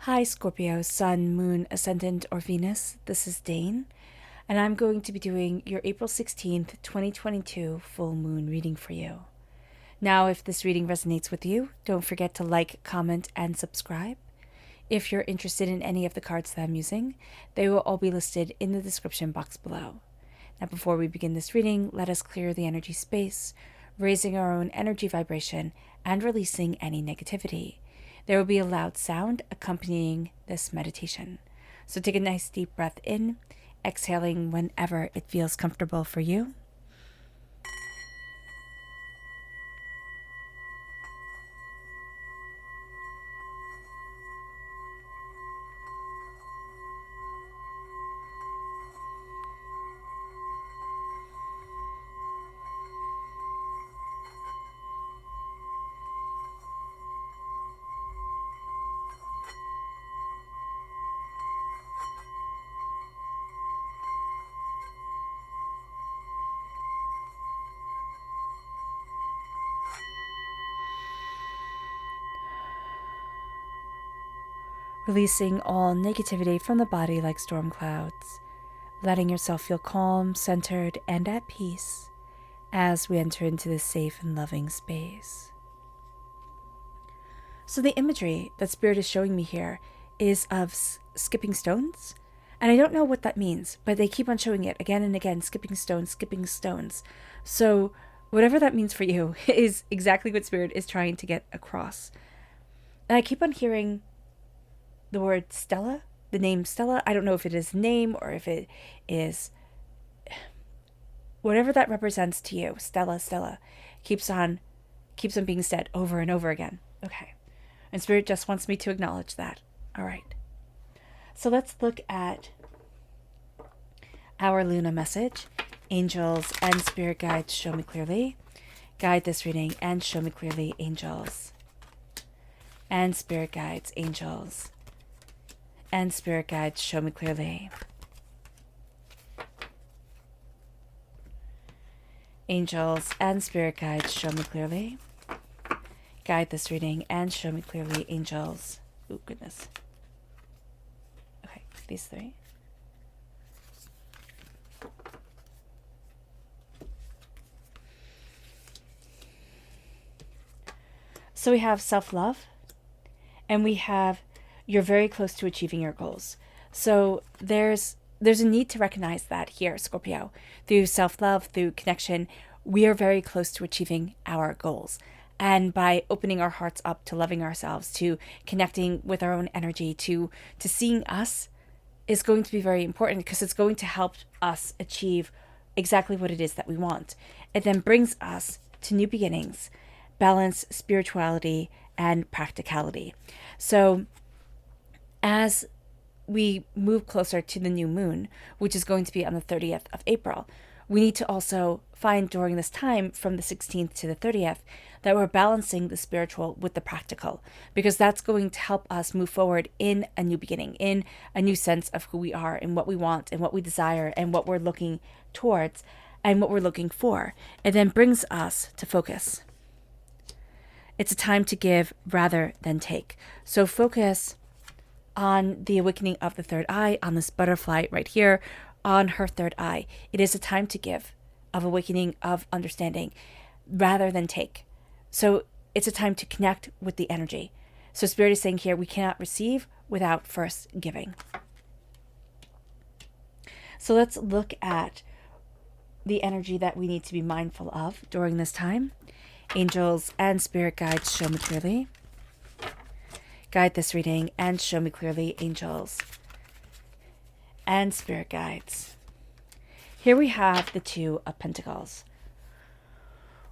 Hi Scorpio, Sun, Moon, Ascendant, or Venus. This is Dane, and I'm going to be doing your April 16th, 2022 full moon reading for you. Now, if this reading resonates with you, don't forget to like, comment, and subscribe. If you're interested in any of the cards that I'm using, they will all be listed in the description box below. Now, before we begin this reading, let us clear the energy space, raising our own energy vibration and releasing any negativity. There will be a loud sound accompanying this meditation. So take a nice deep breath in, exhaling whenever it feels comfortable for you. Releasing all negativity from the body like storm clouds, letting yourself feel calm, centered, and at peace as we enter into this safe and loving space. So the imagery that Spirit is showing me here is of skipping stones. And I don't know what that means, but they keep on showing it again and again, skipping stones, skipping stones. So whatever that means for you is exactly what Spirit is trying to get across. And I keep on hearing the word Stella, the name Stella. I don't know if it is name or if it is whatever that represents to you. Stella keeps on being said over and over again. Okay. And Spirit just wants me to acknowledge that. All right. So let's look at our Luna message. Angels and Spirit guides, show me clearly. Guide this reading and show me clearly, angels. And Spirit guides, angels. And Spirit guides, show me clearly. Angels and Spirit guides, show me clearly. Guide this reading and show me clearly, angels. Oh, goodness. Okay, these three. So we have self-love, and we have you're very close to achieving your goals. So there's a need to recognize that here, Scorpio. Through self-love, through connection, we are very close to achieving our goals. And by opening our hearts up to loving ourselves, to connecting with our own energy, to seeing us is going to be very important because it's going to help us achieve exactly what it is that we want. It then brings us to new beginnings, balance, spirituality, and practicality. So as we move closer to the new moon, which is going to be on the 30th of April, we need to also find during this time from the 16th to the 30th that we're balancing the spiritual with the practical, because that's going to help us move forward in a new beginning, in a new sense of who we are and what we want and what we desire and what we're looking towards and what we're looking for. It then brings us to focus. It's a time to give rather than take. So focus on the awakening of the third eye, on this butterfly right here, on her third eye. It is a time to give, of awakening, of understanding, rather than take. So it's a time to connect with the energy. So Spirit is saying here, we cannot receive without first giving. So let's look at the energy that we need to be mindful of during this time. Angels and Spirit guides, show me clearly. Guide this reading and show me clearly, angels and Spirit guides. Here we have the Two of Pentacles.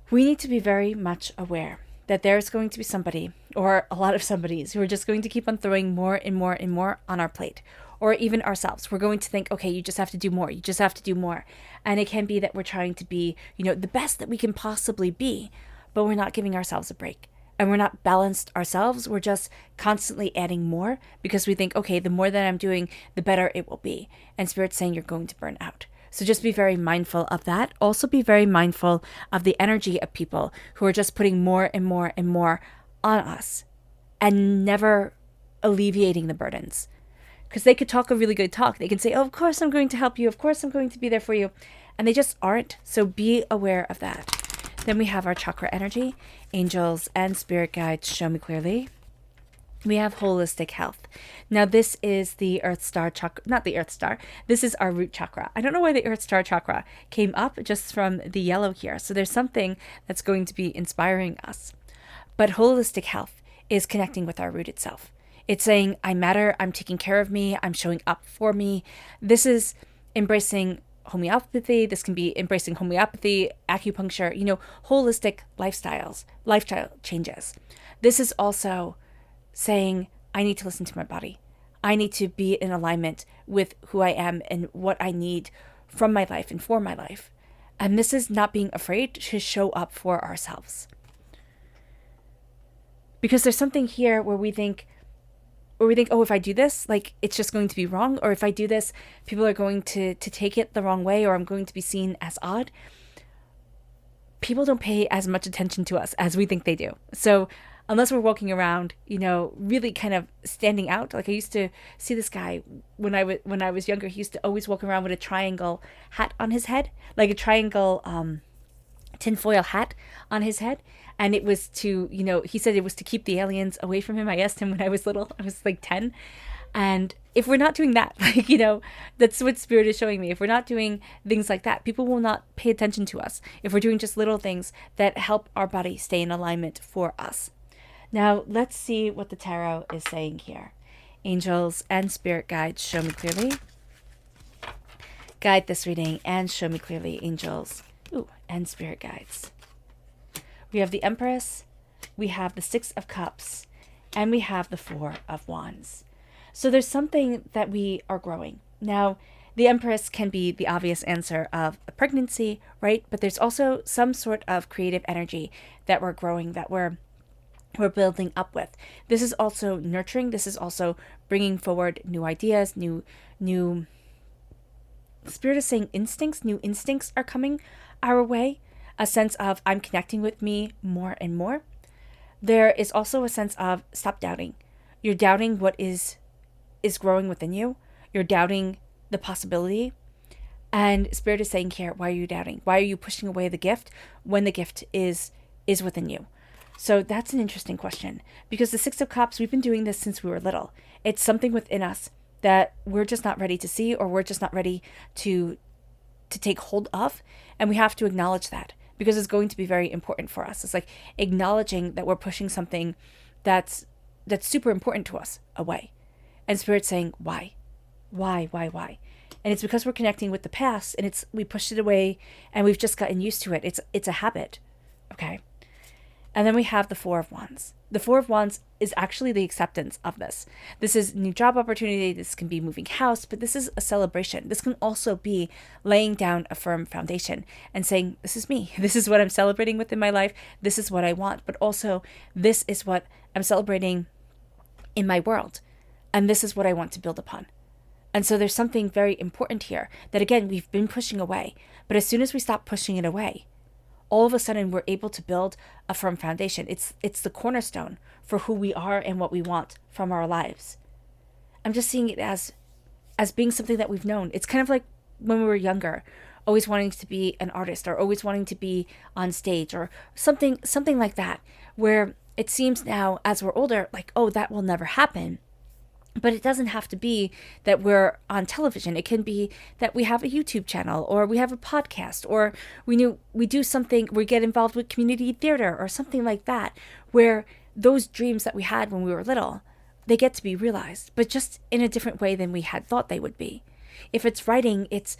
We need to be very much aware that there's going to be somebody, or a lot of somebodies, who are just going to keep on throwing more and more and more on our plate, or even ourselves. We're going to think, okay, you just have to do more. You just have to do more. And it can be that we're trying to be, the best that we can possibly be, but we're not giving ourselves a break. And we're not balanced ourselves. We're just constantly adding more because we think, okay, the more that I'm doing, the better it will be. And Spirit's saying you're going to burn out. So just be very mindful of that. Also be very mindful of the energy of people who are just putting more and more and more on us and never alleviating the burdens. Because they could talk a really good talk. They can say, oh, of course I'm going to help you. Of course I'm going to be there for you. And they just aren't. So be aware of that. Then we have our chakra energy, angels and spirit guides show me clearly. We have holistic health. Now this is the Earth Star chakra, not the Earth Star. This is our root chakra. I don't know why the Earth Star chakra came up just from the yellow here. So there's something that's going to be inspiring us. But holistic health is connecting with our root itself. It's saying, I matter, I'm taking care of me, I'm showing up for me. This is embracing homeopathy. This can be embracing homeopathy, acupuncture, holistic lifestyle changes. This is also saying, I need to listen to my body. I need to be in alignment with who I am and what I need from my life and for my life. And this is not being afraid to show up for ourselves. Because there's something here where we think, oh, if I do this, like, it's just going to be wrong. Or if I do this, people are going to take it the wrong way, or I'm going to be seen as odd. People don't pay as much attention to us as we think they do. So unless we're walking around, really kind of standing out. Like I used to see this guy when I was younger. He used to always walk around with a triangle hat on his head, like a triangle tinfoil hat on his head. And it was to, he said it was to keep the aliens away from him. I asked him when I was little. I was like 10. And if we're not doing that, that's what Spirit is showing me. If we're not doing things like that, people will not pay attention to us. If we're doing just little things that help our body stay in alignment for us. Now, let's see what the tarot is saying here. Angels and spirit guides show me clearly. Guide this reading and show me clearly, angels. And spirit guides. We have the Empress, we have the Six of Cups, and we have the Four of Wands. So there's something that we are growing. Now, the Empress can be the obvious answer of a pregnancy, right? But there's also some sort of creative energy that we're growing, that we're building up with. This is also nurturing. This is also bringing forward new ideas, new Spirit is saying instincts. New instincts are coming our way. A sense of I'm connecting with me more and more. There is also a sense of stop doubting. You're doubting what is growing within you. You're doubting the possibility. And Spirit is saying here, why are you doubting? Why are you pushing away the gift when the gift is within you? So that's an interesting question, because the Six of Cups, we've been doing this since we were little. It's something within us that we're just not ready to see, or we're just not ready to take hold of. And we have to acknowledge that, because it's going to be very important for us. It's like acknowledging that we're pushing something that's super important to us away. And Spirit's saying, why? And it's because we're connecting with the past, and we pushed it away, and we've just gotten used to it. It's a habit, okay? And then we have the Four of Wands. The Four of Wands is actually the acceptance of this. This is new job opportunity. This can be moving house, but this is a celebration. This can also be laying down a firm foundation and saying, this is me. This is what I'm celebrating within my life. This is what I want, but also this is what I'm celebrating in my world. And this is what I want to build upon. And so there's something very important here that, again, we've been pushing away. But as soon as we stop pushing it away, all of a sudden we're able to build a firm foundation. It's the cornerstone for who we are and what we want from our lives. I'm just seeing it as being something that we've known. It's kind of like when we were younger, always wanting to be an artist, or always wanting to be on stage, or something like that, where it seems now as we're older, like, oh, that will never happen. But it doesn't have to be that we're on television. It can be that we have a YouTube channel, or we have a podcast, or we do something, we get involved with community theater or something like that, where those dreams that we had when we were little, they get to be realized, but just in a different way than we had thought they would be. If it's writing, it's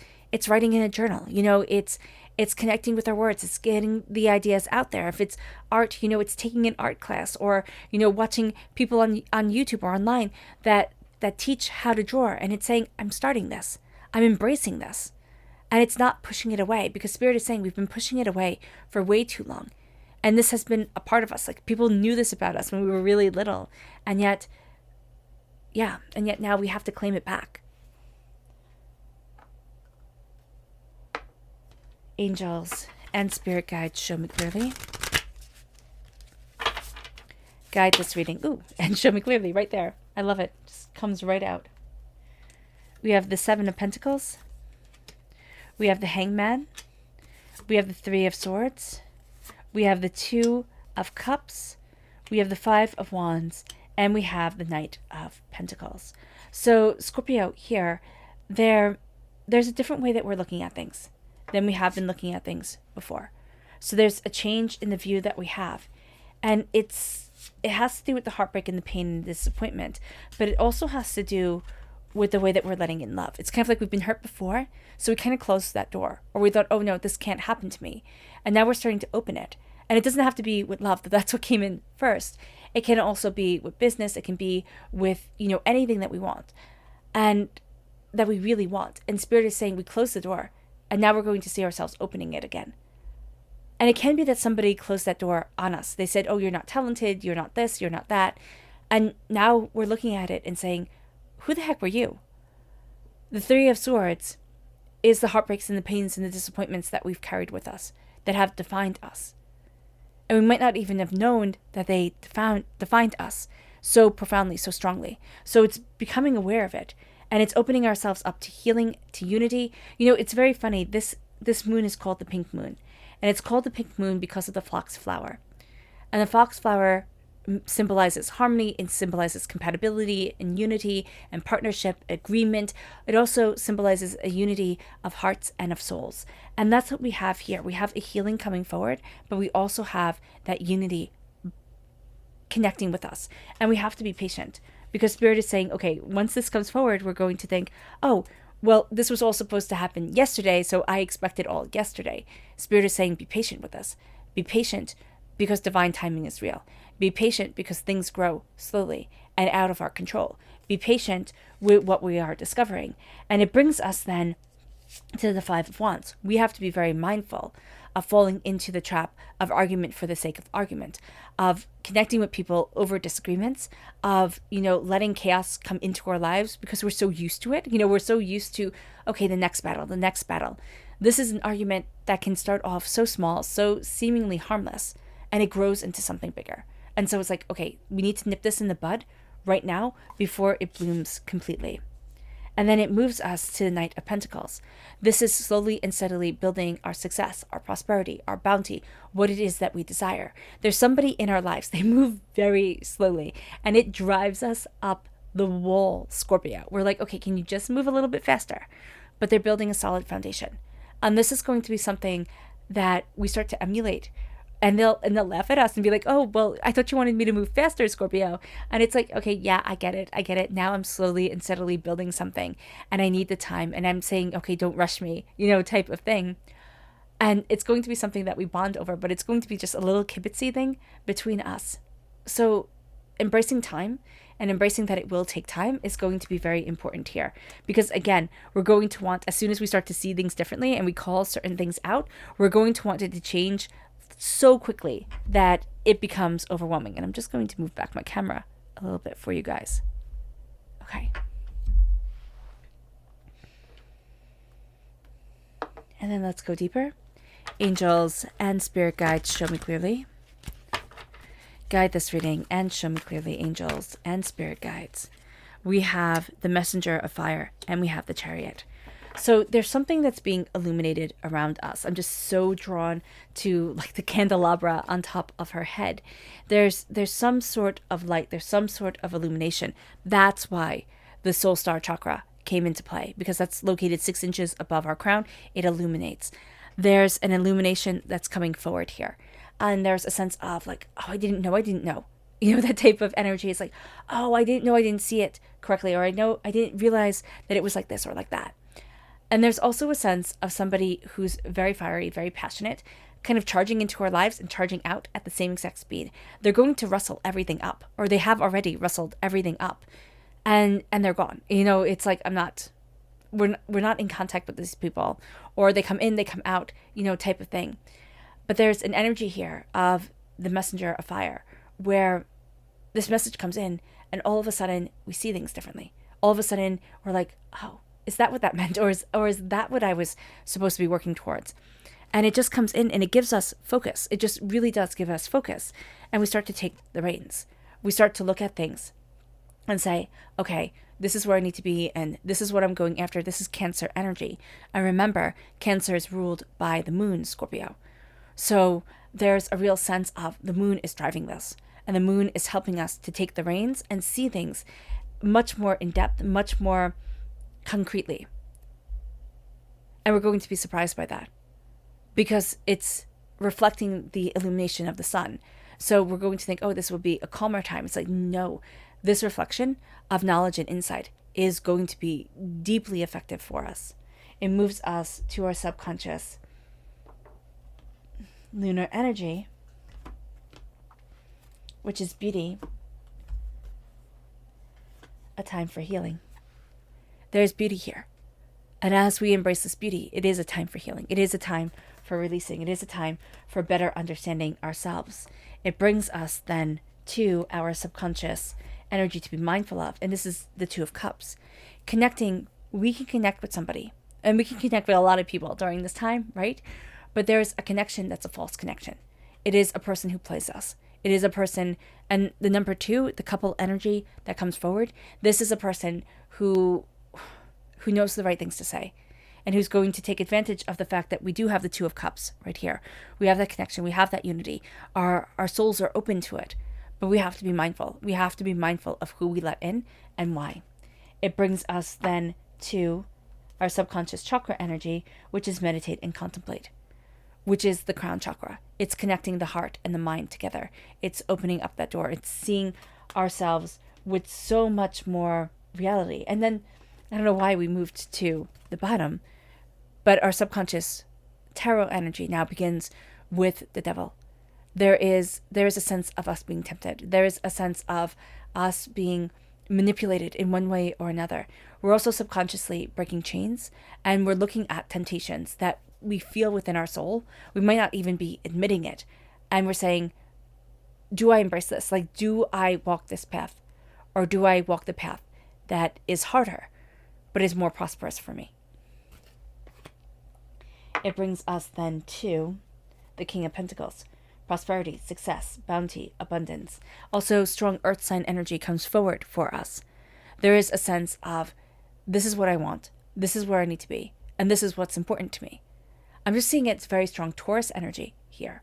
writing in a journal, it's connecting with our words, it's getting the ideas out there. If it's art, it's taking an art class, or, watching people on YouTube or online that teach how to draw, and it's saying, I'm starting this, I'm embracing this. And it's not pushing it away, because Spirit is saying we've been pushing it away for way too long. And this has been a part of us. Like, people knew this about us when we were really little. And yet now we have to claim it back. Angels and spirit guides show me clearly. Guide this reading. And show me clearly right there. I love it. Just comes right out. We have the Seven of Pentacles. We have the Hangman. We have the Three of Swords. We have the Two of Cups. We have the Five of Wands. And we have the Knight of Pentacles. So Scorpio, here, there's a different way that we're looking at things than we have been looking at things before. So there's a change in the view that we have. And it has to do with the heartbreak and the pain and the disappointment. But it also has to do with the way that we're letting in love. It's kind of like we've been hurt before, so we kind of closed that door. Or we thought, oh no, this can't happen to me. And now we're starting to open it. And it doesn't have to be with love, that's what came in first. It can also be with business. It can be with, anything that we want and that we really want. And Spirit is saying we close the door and now we're going to see ourselves opening it again. And it can be that somebody closed that door on us. They said, oh, you're not talented. You're not this. You're not that. And now we're looking at it and saying, who the heck were you? The Three of Swords is the heartbreaks and the pains and the disappointments that we've carried with us that have defined us. And we might not even have known that they defined us so profoundly, so strongly. So it's becoming aware of it. And it's opening ourselves up to healing, to unity. It's very funny. This moon is called the pink moon. And it's called the pink moon because of the foxflower. And the foxflower symbolizes harmony. It symbolizes compatibility and unity and partnership, agreement. It also symbolizes a unity of hearts and of souls. And that's what we have here. We have a healing coming forward, but we also have that unity connecting with us. And we have to be patient because Spirit is saying, okay, once this comes forward, we're going to think, oh, well, this was all supposed to happen yesterday, so I expect it all yesterday. Spirit is saying, be patient with us. Be patient because divine timing is real. Be patient because things grow slowly and out of our control. Be patient with what we are discovering. And it brings us then to the Five of Wands. We have to be very mindful of falling into the trap of argument for the sake of argument, of connecting with people over disagreements, of, letting chaos come into our lives because we're so used to it. We're so used to, okay, the next battle. This is an argument that can start off so small, so seemingly harmless, and it grows into something bigger. And so it's like, okay, we need to nip this in the bud right now before it blooms completely. And then it moves us to the Knight of Pentacles. This is slowly and steadily building our success, our prosperity, our bounty, what it is that we desire. There's somebody in our lives, they move very slowly, and it drives us up the wall, Scorpio. We're like, okay, can you just move a little bit faster? But they're building a solid foundation. And this is going to be something that we start to emulate. And they'll laugh at us and be like, oh, well, I thought you wanted me to move faster, Scorpio. And it's like, okay, yeah, I get it. Now I'm slowly and steadily building something and I need the time. And I'm saying, okay, don't rush me, type of thing. And it's going to be something that we bond over, but it's going to be just a little kibitzy thing between us. So embracing time and embracing that it will take time is going to be very important here. Because again, we're going to want, as soon as we start to see things differently and we call certain things out, we're going to want it to change so quickly that it becomes overwhelming. And I'm just going to move back my camera a little bit for you guys. Okay. And then let's go deeper. Angels and spirit guides, show me clearly. Guide this reading and show me clearly, angels and spirit guides. We have the messenger of fire and we have the chariot. So there's something that's being illuminated around us. I'm just so drawn to like the candelabra on top of her head. There's some sort of light. There's some sort of illumination. That's why the soul star chakra came into play, because that's located 6 inches above our crown. It illuminates. There's an illumination that's coming forward here. And there's a sense of like, oh, I didn't know. That type of energy is like, oh, I didn't see it correctly. Or I didn't realize that it was like this or like that. And there's also a sense of somebody who's very fiery, very passionate, kind of charging into our lives and charging out at the same exact speed. They're going to rustle everything up, or they have already rustled everything up, and they're gone. It's like we're not in contact with these people, or they come in, they come out, type of thing. But there's an energy here of the messenger of fire, where this message comes in, and all of a sudden we see things differently. All of a sudden we're like, oh, is that what that meant? Or is that what I was supposed to be working towards? And it just comes in and it gives us focus. It just really does give us focus. And we start to take the reins. We start to look at things and say, okay, this is where I need to be, and this is what I'm going after. This is Cancer energy. And remember, Cancer is ruled by the moon, Scorpio. So there's a real sense of the moon is driving this, and the moon is helping us to take the reins and see things much more in depth, much more concretely. And we're going to be surprised by that because it's reflecting the illumination of the sun. So we're going to think, oh, this will be a calmer time. It's like, no, this reflection of knowledge and insight is going to be deeply effective for us. It moves us to our subconscious. Lunar energy, which is beauty, a time for healing. There's beauty here. And as we embrace this beauty, it is a time for healing. It is a time for releasing. It is a time for better understanding ourselves. It brings us then to our subconscious energy to be mindful of. And this is the Two of Cups. Connecting, we can connect with somebody. And we can connect with a lot of people during this time, right? But there's a connection that's a false connection. It is a person who plays us. It is a person, and the number 2, the couple energy that comes forward, this is a person who knows the right things to say and who's going to take advantage of the fact that we do have the Two of Cups right here. We have that connection. We have that unity. Our souls are open to it, but we have to be mindful. We have to be mindful of who we let in and why. It brings us then to our subconscious chakra energy, which is meditate and contemplate, which is the crown chakra. It's connecting the heart and the mind together. It's opening up that door. It's seeing ourselves with so much more reality. And then, I don't know why we moved to the bottom, but our subconscious tarot energy now begins with the devil. There is a sense of us being tempted. There is a sense of us being manipulated in one way or another. We're also subconsciously breaking chains, and we're looking at temptations that we feel within our soul. We might not even be admitting it. And we're saying, do I embrace this? Like, do I walk this path? Or do I walk the path that is harder, but is more prosperous for me? It brings us then to the King of Pentacles. Prosperity, success, bounty, abundance. Also, strong earth sign energy comes forward for us. There is a sense of, this is what I want. This is where I need to be. And this is what's important to me. I'm just seeing it's very strong Taurus energy here.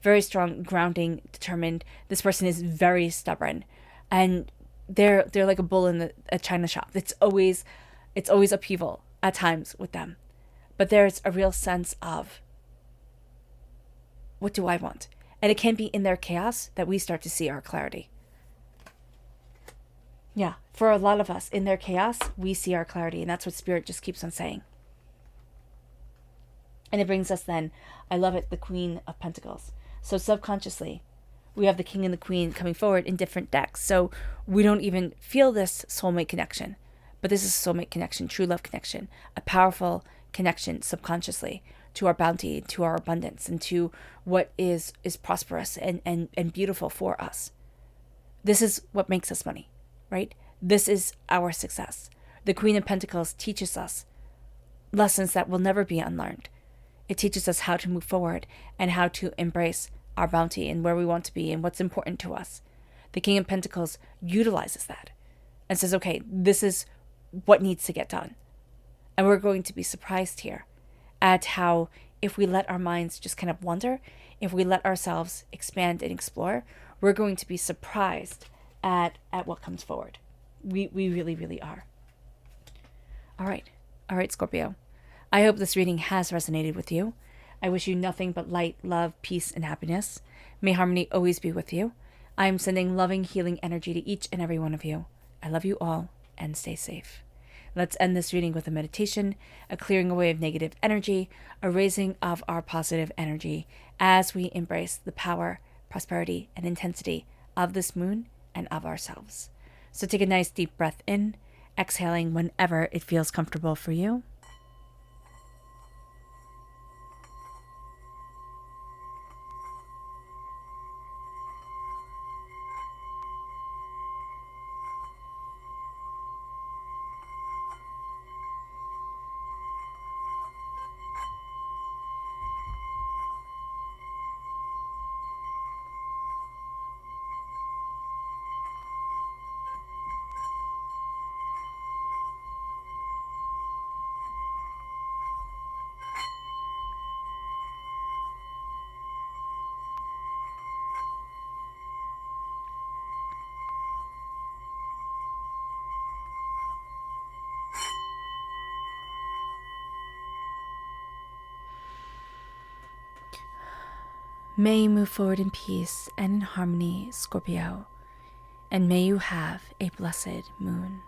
Very strong, grounding, determined. This person is very stubborn. And they're like a bull in a china shop. It's always upheaval at times with them. But there's a real sense of, what do I want? And it can be in their chaos that we start to see our clarity. Yeah, for a lot of us, in their chaos, we see our clarity. And that's what Spirit just keeps on saying. And it brings us then, I love it, the Queen of Pentacles. So subconsciously, we have the King and the Queen coming forward in different decks. So we don't even feel this soulmate connection. But this is a soulmate connection, true love connection, a powerful connection subconsciously to our bounty, to our abundance, and to what is prosperous and beautiful for us. This is what makes us money, right? This is our success. The Queen of Pentacles teaches us lessons that will never be unlearned. It teaches us how to move forward and how to embrace our bounty and where we want to be and what's important to us. The King of Pentacles utilizes that and says, okay, this is what needs to get done. And we're going to be surprised here at how, if we let our minds just kind of wander, if we let ourselves expand and explore, we're going to be surprised at what comes forward. We really, really are. All right, Scorpio. I hope this reading has resonated with you. I wish you nothing but light, love, peace, and happiness. May harmony always be with you. I am sending loving, healing energy to each and every one of you. I love you all, and stay safe. Let's end this reading with a meditation, a clearing away of negative energy, a raising of our positive energy as we embrace the power, prosperity, and intensity of this moon and of ourselves. So take a nice deep breath in, exhaling whenever it feels comfortable for you. May you move forward in peace and in harmony, Scorpio, and may you have a blessed moon.